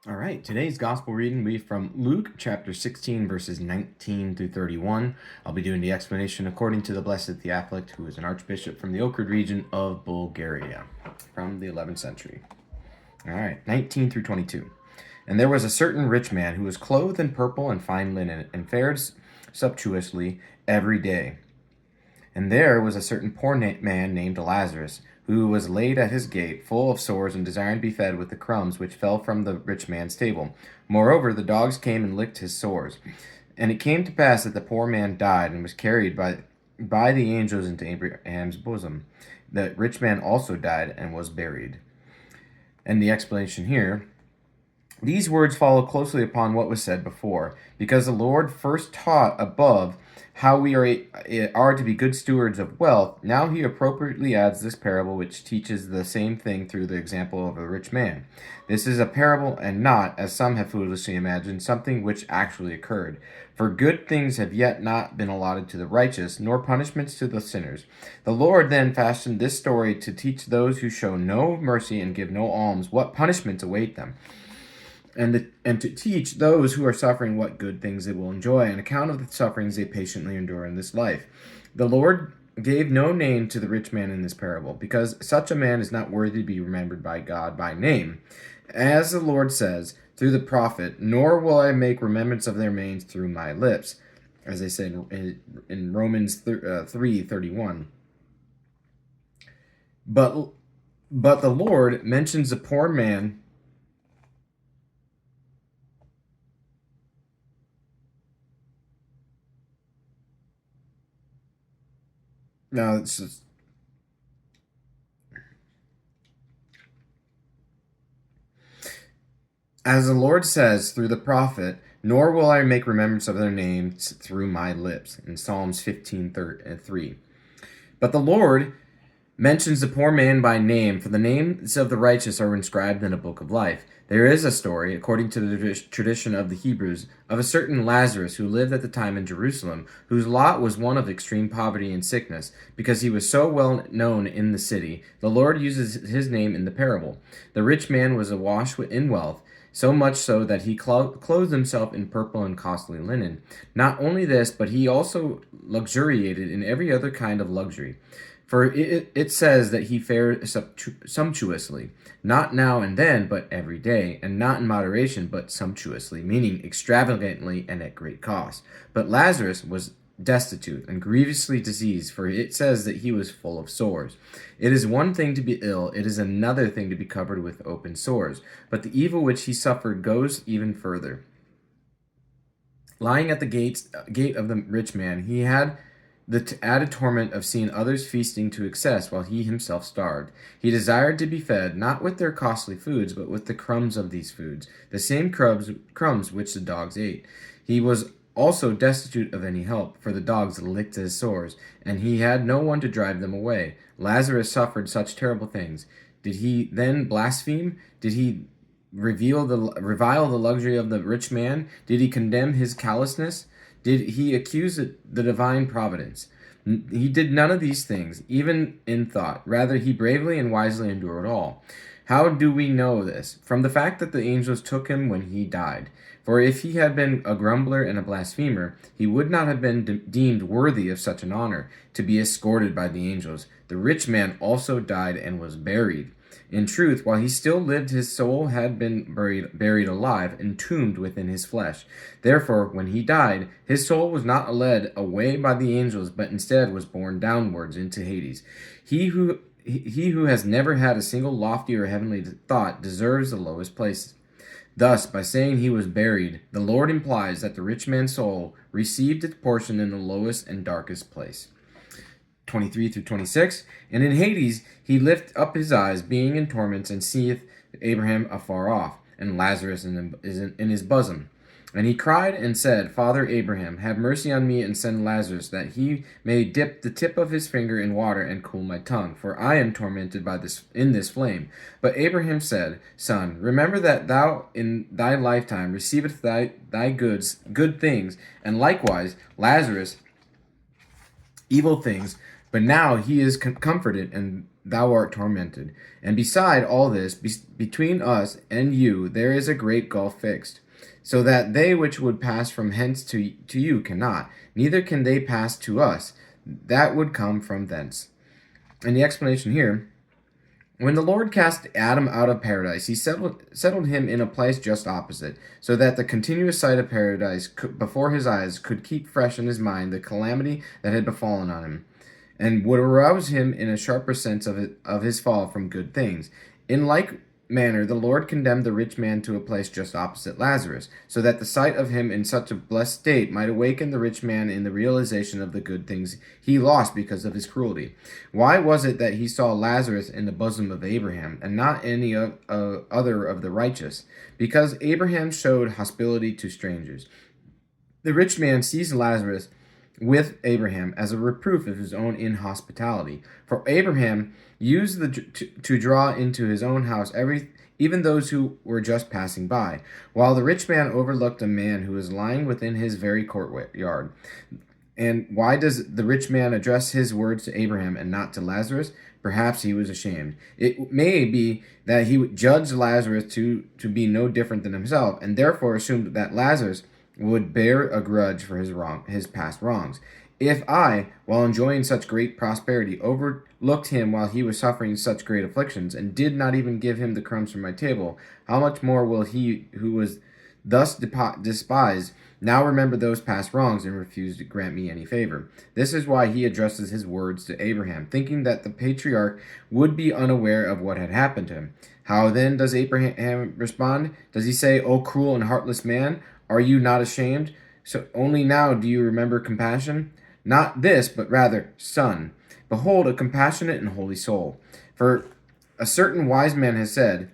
All right, today's gospel reading will be from Luke chapter 16, verses 19 through 31. I'll be doing the explanation according to the Blessed Theophylact, who is an archbishop from the Ohrid region of Bulgaria from the 11th century. All right, 19 through 22. And there was a certain rich man who was clothed in purple and fine linen and fared sumptuously every day. And there was a certain poor man named Lazarus, who was laid at his gate, full of sores, and desiring to be fed with the crumbs which fell from the rich man's table. Moreover, the dogs came and licked his sores. And it came to pass that the poor man died and was carried by the angels into Abraham's bosom. The rich man also died and was buried. And the explanation here: these words follow closely upon what was said before, because the Lord first taught above how we are to be good stewards of wealth. Now he appropriately adds this parable, which teaches the same thing through the example of a rich man. This is a parable and not, as some have foolishly imagined, something which actually occurred. For good things have yet not been allotted to the righteous, nor punishments to the sinners. The Lord then fashioned this story to teach those who show no mercy and give no alms what punishments await them, and to teach those who are suffering what good things they will enjoy on account of the sufferings they patiently endure in this life. The Lord gave no name to the rich man in this parable, because such a man is not worthy to be remembered by God by name. As the Lord says through the prophet, nor will I make remembrance of their names through my lips, as I said in Romans 3:31. But the Lord mentions the poor man. No, it's just, as the Lord says through the prophet, nor will I make remembrance of their names through my lips, in Psalms 15:3. But the Lord mentions the poor man by name, for the names of the righteous are inscribed in a book of life. There is a story, according to the tradition of the Hebrews, of a certain Lazarus who lived at the time in Jerusalem, whose lot was one of extreme poverty and sickness, because he was so well known in the city. The Lord uses his name in the parable. The rich man was awash in wealth, so much so that he clothed himself in purple and costly linen. Not only this, but he also luxuriated in every other kind of luxury. For it says that he fared sumptuously, not now and then, but every day, and not in moderation, but sumptuously, meaning extravagantly and at great cost. But Lazarus was destitute and grievously diseased, for it says that he was full of sores. It is one thing to be ill, it is another thing to be covered with open sores. But the evil which he suffered goes even further. Lying at the gate of the rich man, he had the added torment of seeing others feasting to excess while he himself starved. He desired to be fed, not with their costly foods, but with the crumbs of these foods, the same crumbs which the dogs ate. He was also destitute of any help, for the dogs licked his sores, and he had no one to drive them away. Lazarus suffered such terrible things. Did he then blaspheme? Did he revile the luxury of the rich man? Did he condemn his callousness? Did he accuse the divine providence? He did none of these things, even in thought. Rather, he bravely and wisely endured all. How do we know this? From the fact that the angels took him when he died. For if he had been a grumbler and a blasphemer, he would not have been deemed worthy of such an honor, to be escorted by the angels. The rich man also died and was buried. In truth, while he still lived, his soul had been buried alive, entombed within his flesh. Therefore, when he died, his soul was not led away by the angels, but instead was borne downwards into Hades. He who has never had a single lofty or heavenly thought deserves the lowest places. Thus, by saying he was buried, the Lord implies that the rich man's soul received its portion in the lowest and darkest place. 23 through 26. And in Hades he lift up his eyes, being in torments, and seeth Abraham afar off, and Lazarus in his bosom. And he cried and said, Father Abraham, have mercy on me, and send Lazarus, that he may dip the tip of his finger in water and cool my tongue, for I am tormented in this flame. But Abraham said, Son, remember that thou in thy lifetime receivest thy good things, and likewise Lazarus evil things. But now he is comforted, and thou art tormented. And beside all this, between us and you, there is a great gulf fixed, so that they which would pass from hence to you cannot, neither can they pass to us that would come from thence. And the explanation here: when the Lord cast Adam out of paradise, he settled him in a place just opposite, so that the continuous sight of paradise before his eyes could keep fresh in his mind the calamity that had befallen on him, and would arouse him in a sharper sense of his fall from good things. In like manner, the Lord condemned the rich man to a place just opposite Lazarus, so that the sight of him in such a blessed state might awaken the rich man in the realization of the good things he lost because of his cruelty. Why was it that he saw Lazarus in the bosom of Abraham, and not any other of the righteous? Because Abraham showed hospitality to strangers. The rich man sees Lazarus with Abraham as a reproof of his own inhospitality. For Abraham used to draw into his own house even those who were just passing by, while the rich man overlooked a man who was lying within his very courtyard. And why does the rich man address his words to Abraham and not to Lazarus? Perhaps he was ashamed. It may be that he judged Lazarus to be no different than himself, and therefore assumed that Lazarus would bear a grudge for his past wrongs. If I, while enjoying such great prosperity, overlooked him while he was suffering such great afflictions, and did not even give him the crumbs from my table, how much more will he who was thus despised now remember those past wrongs and refuse to grant me any favor? This is why he addresses his words to Abraham, thinking that the patriarch would be unaware of what had happened to him. How then does Abraham respond? Does he say, "O cruel and heartless man, are you not ashamed? So only now do you remember compassion? Not this, but rather, son, behold a compassionate and holy soul. For a certain wise man has said,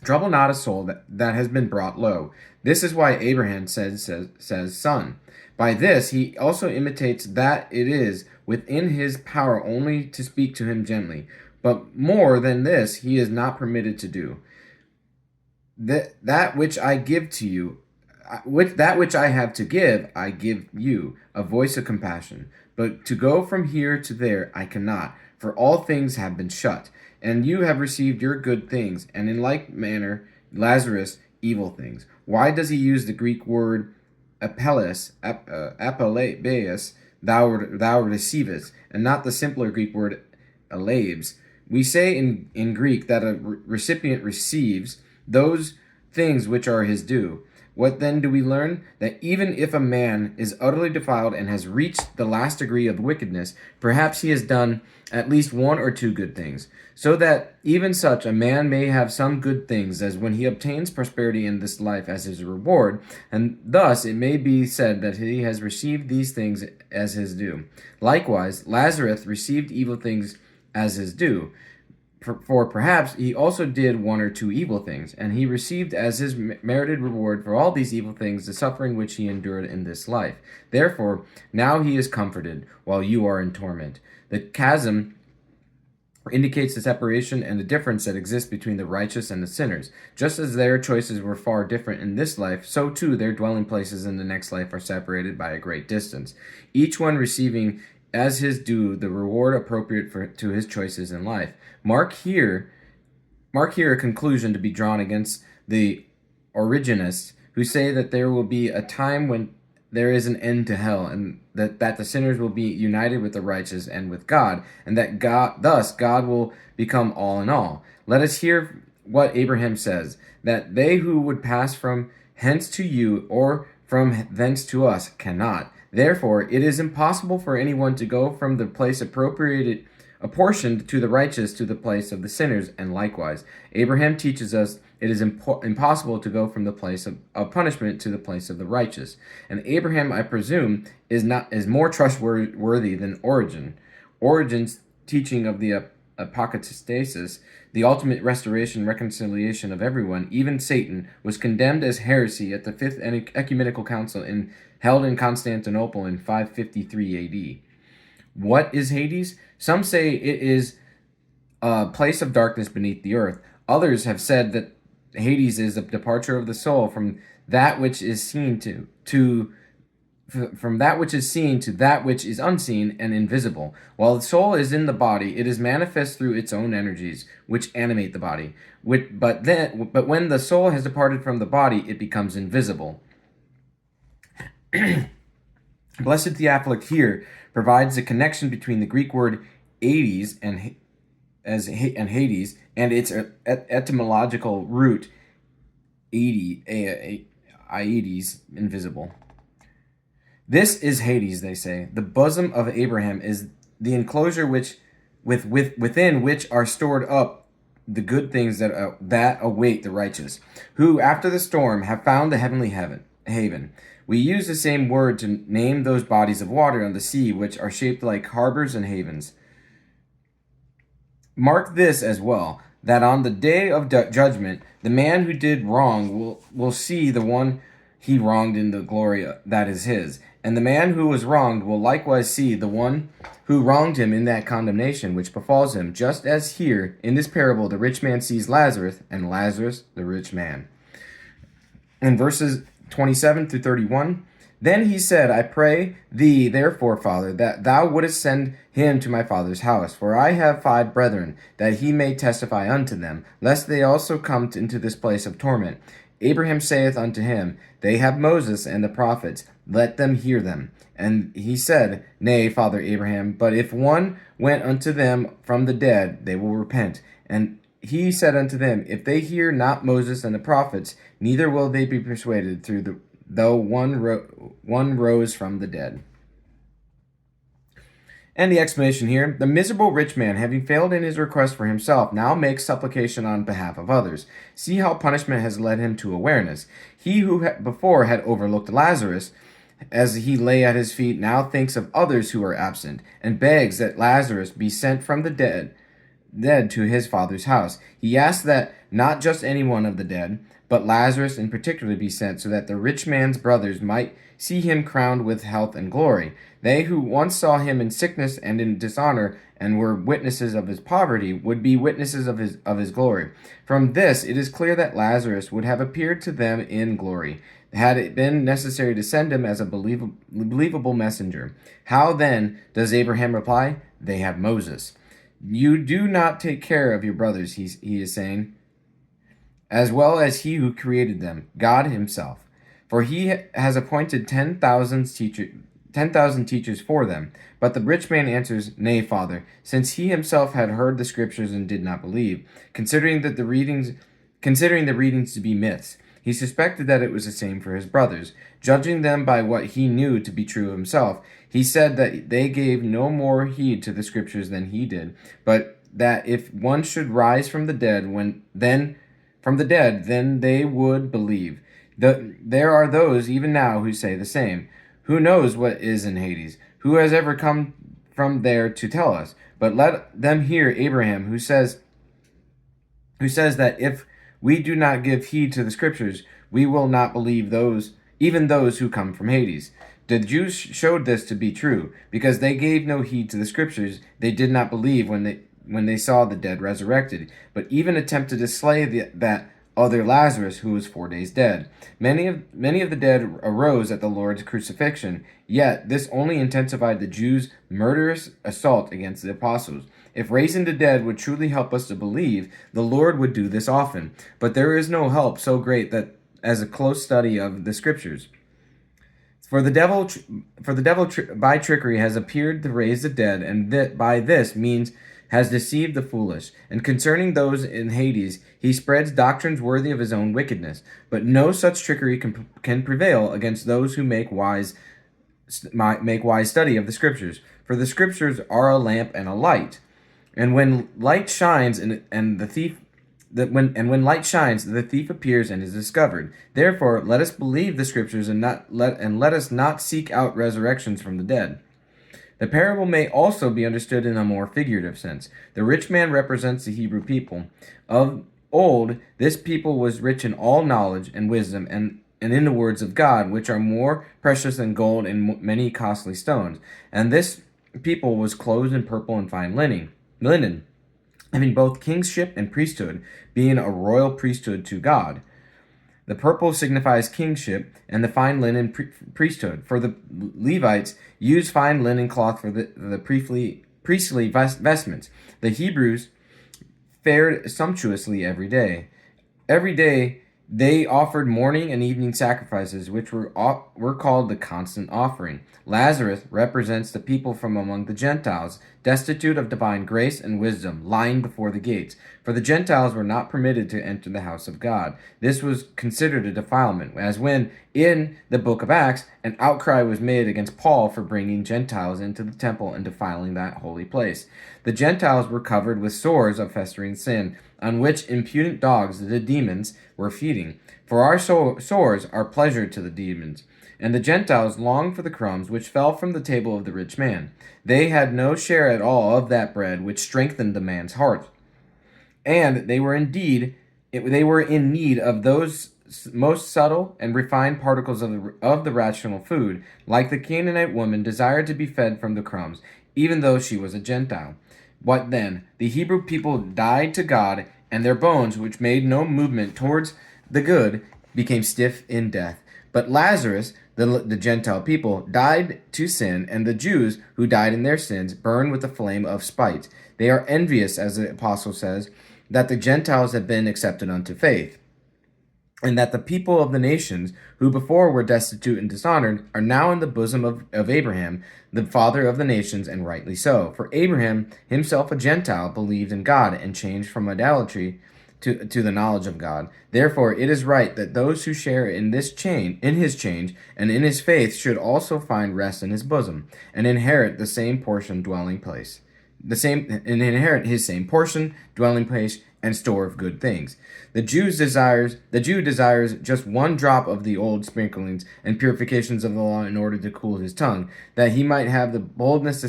trouble not a soul that has been brought low." This is why Abraham says son. By this he also imitates that it is within his power only to speak to him gently. But more than this he is not permitted to do. That which I give to you, that which I have to give, I give you, a voice of compassion. But to go from here to there I cannot, for all things have been shut, and you have received your good things, and in like manner Lazarus evil things. Why does he use the Greek word apelles, thou receivest, and not the simpler Greek word alabes? We say in Greek that a recipient receives those things which are his due. What then do we learn? That even if a man is utterly defiled and has reached the last degree of wickedness, perhaps he has done at least one or two good things, so that even such a man may have some good things as when he obtains prosperity in this life as his reward, and thus it may be said that he has received these things as his due. Likewise, Lazarus received evil things as his due. For perhaps he also did one or two evil things, and he received as his merited reward for all these evil things the suffering which he endured in this life. Therefore, now he is comforted, while you are in torment. The chasm indicates the separation and the difference that exists between the righteous and the sinners. Just as their choices were far different in this life, so too their dwelling places in the next life are separated by a great distance, each one receiving as his due the reward appropriate to his choices in life. Mark here a conclusion to be drawn against the Origenists, who say that there will be a time when there is an end to hell, and that the sinners will be united with the righteous and with God, and that thus God will become all in all. Let us hear what Abraham says, that they who would pass from hence to you or from thence to us cannot. Therefore, it is impossible for anyone to go from the place apportioned to the righteous to the place of the sinners, and likewise. Abraham teaches us it is impossible to go from the place of punishment to the place of the righteous. And Abraham, I presume, is more trustworthy than Origen. Origen's teaching of the apokatastasis, the ultimate reconciliation of everyone, even Satan, was condemned as heresy at the Fifth Ecumenical Council held in Constantinople in 553 AD. What is Hades? Some say it is a place of darkness beneath the earth. Others have said that Hades is a departure of the soul from that which is seen to from that which is seen to that which is unseen and invisible. While the soul is in the body, it is manifest through its own energies, which animate the body. But when the soul has departed from the body, it becomes invisible. Blessed Theophylact here provides a connection between the Greek word Hades and Hades and its etymological root Aedes, invisible. This is Hades, they say. The bosom of Abraham is the enclosure within which are stored up the good things that await the righteous, who after the storm have found the heavenly haven. We use the same word to name those bodies of water on the sea which are shaped like harbors and havens. Mark this as well, that on the day of judgment, the man who did wrong will see the one he wronged in the glory that is his. And the man who was wronged will likewise see the one who wronged him in that condemnation which befalls him, just as here in this parable the rich man sees Lazarus, and Lazarus the rich man. In verses 27 through 31, then he said, I pray thee, therefore, Father, that thou wouldest send him to my father's house. For I have 5 brethren, that he may testify unto them, lest they also come into this place of torment. Abraham saith unto him, They have Moses and the prophets, let them hear them. And he said, Nay, Father Abraham, but if one went unto them from the dead, they will repent. And he said unto them, If they hear not Moses and the prophets, neither will they be persuaded though one rose from the dead. And the explanation here, the miserable rich man, having failed in his request for himself, now makes supplication on behalf of others. See how punishment has led him to awareness. He who before had overlooked Lazarus, as he lay at his feet, now thinks of others who are absent, and begs that Lazarus be sent from the dead to his father's house. He asks that not just any one of the dead, but Lazarus in particular be sent, so that the rich man's brothers might see him crowned with health and glory. They who once saw him in sickness and in dishonor, and were witnesses of his poverty, would be witnesses of his glory. From this it is clear that Lazarus would have appeared to them in glory, had it been necessary to send him as a believable messenger. How then does Abraham reply? They have Moses. You do not take care of your brothers, he is saying, as well as he who created them, God himself. For he has appointed 10,000 teachers for them. But the rich man answers, Nay, Father, since he himself had heard the scriptures and did not believe, considering the readings to be myths. He suspected that it was the same for his brothers. Judging them by what he knew to be true himself, he said that they gave no more heed to the scriptures than he did, but that if one should rise from the dead, then they would believe. There are those even now who say the same. Who knows what is in Hades? Who has ever come from there to tell us? But let them hear Abraham, who says that if we do not give heed to the scriptures, we will not believe even those who come from Hades. The Jews showed this to be true, because they gave no heed to the scriptures. They did not believe when they saw the dead resurrected, but even attempted to slay that other Lazarus, who was 4 days dead. Many of the dead arose at the Lord's crucifixion, yet this only intensified the Jews' murderous assault against the apostles. If raising the dead would truly help us to believe, the Lord would do this often. But there is no help so great that as a close study of the scriptures. For the devil by trickery has appeared to raise the dead, and that by this means has deceived the foolish. And concerning those in Hades, he spreads doctrines worthy of his own wickedness. But no such trickery can prevail against those who make wise study of the scriptures. For the scriptures are a lamp and a light. And when light shines, when light shines, the thief appears and is discovered. Therefore, let us believe the scriptures and let us not seek out resurrections from the dead. The parable may also be understood in a more figurative sense. The rich man represents the Hebrew people. Of old, this people was rich in all knowledge and wisdom, and in the words of God, which are more precious than gold and many costly stones. And this people was clothed in purple and fine linen, having both kingship and priesthood, being a royal priesthood to God. The purple signifies kingship, and the fine linen priesthood. For the Levites used fine linen cloth for the priestly vestments. The Hebrews fared sumptuously every day. Every day they offered morning and evening sacrifices, which were called the constant offering. Lazarus represents the people from among the Gentiles, destitute of divine grace and wisdom, lying before the gates. For the Gentiles were not permitted to enter the house of God. This was considered a defilement, as when, in the book of Acts, an outcry was made against Paul for bringing Gentiles into the temple and defiling that holy place. The Gentiles were covered with sores of festering sin, on which impudent dogs, the demons, were feeding. For our sores are pleasure to the demons. And the Gentiles longed for the crumbs which fell from the table of the rich man. They had no share at all of that bread which strengthened the man's heart. And they were in need of those most subtle and refined particles of the rational food, like the Canaanite woman desired to be fed from the crumbs, even though she was a Gentile. What then? The Hebrew people died to God, and their bones, which made no movement towards the good, became stiff in death. But Lazarus, the Gentile people, died to sin, and the Jews, who died in their sins, burned with the flame of spite. They are envious, as the apostle says, that the Gentiles have been accepted unto faith, and that the people of the nations, who before were destitute and dishonored, are now in the bosom of Abraham, the father of the nations, and rightly so. For Abraham, himself a Gentile, believed in God, and changed from idolatry to the knowledge of God. Therefore it is right that those who share in his change, and in his faith, should also find rest in his bosom, and inherit the same portion dwelling place. Inherit his same portion, dwelling place, and store of good things. The Jew desires just one drop of the old sprinklings and purifications of the law in order to cool his tongue, that he might have the boldness to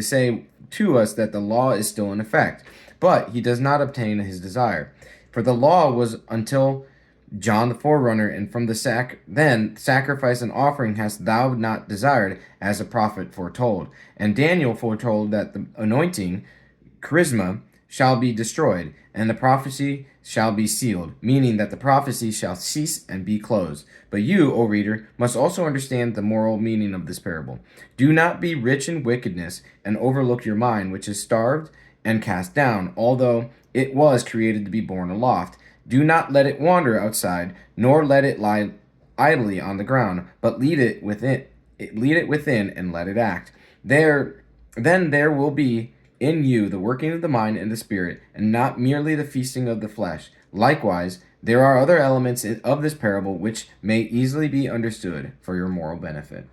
say to us that the law is still in effect. But he does not obtain his desire. For the law was until John the forerunner, and from the sacrifice and offering hast thou not desired, as a prophet foretold. And Daniel foretold that the anointing, charisma, shall be destroyed, and the prophecy shall be sealed, meaning that the prophecy shall cease and be closed. But you, O reader, must also understand the moral meaning of this parable. Do not be rich in wickedness, and overlook your mind, which is starved and cast down, although it was created to be borne aloft. Do not let it wander outside, nor let it lie idly on the ground, but lead it within, and let it act. Then there will be in you the working of the mind and the spirit, and not merely the feasting of the flesh. Likewise, there are other elements of this parable which may easily be understood for your moral benefit.